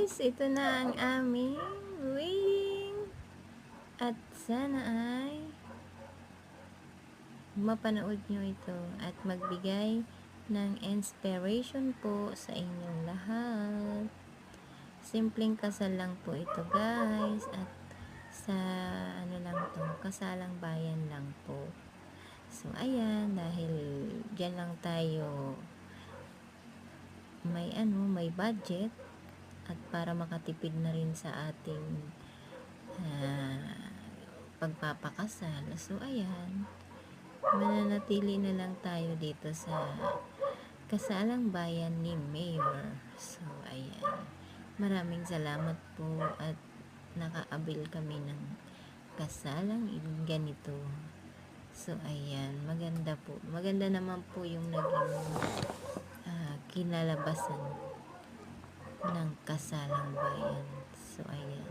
guys, ito na ang aming wedding. At sana ay mapanood nyo ito at magbigay ng inspiration po sa inyong lahat. Simpleng kasal lang po ito guys, at sa lang to, kasalang bayan lang po. So ayan, dahil dyan lang tayo may budget, at para makatipid na rin sa ating pagpapakasal. So ayan, mananatili na lang tayo dito sa kasalang bayan ni Mayor. So ayan, maraming salamat po at nakaabil kami ng kasalang ganito. So ayan, maganda naman po yung naging kinalabasan ng kasalang bayan. So ayan,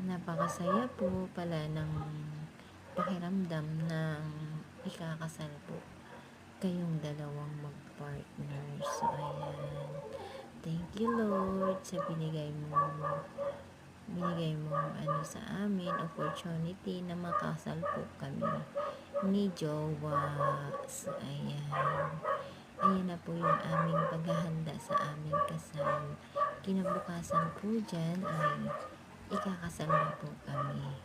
napakasaya po pala ng pakiramdam ng ikakasal po kayong dalawang mag-partner. So ayan, thank you Lord sa binigay mo sa amin opportunity na makasal po kami ni Jowa. So ayan na po yung aming paghahanda sa aming kasal. Kinabukasan po dyan ay ikakasal na po kami.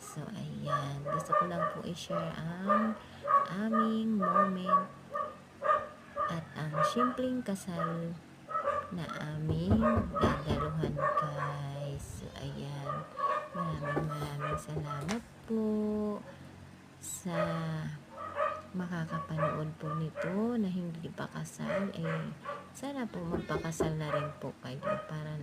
So ayan, gusto ko lang po i-share ang aming moment at ang simpleng kasal na aming dadaluhan guys. So ayan, maraming salamat po sa makakapanood po nito na hindi pa kasal. Sana po magpakasal na rin po kayo para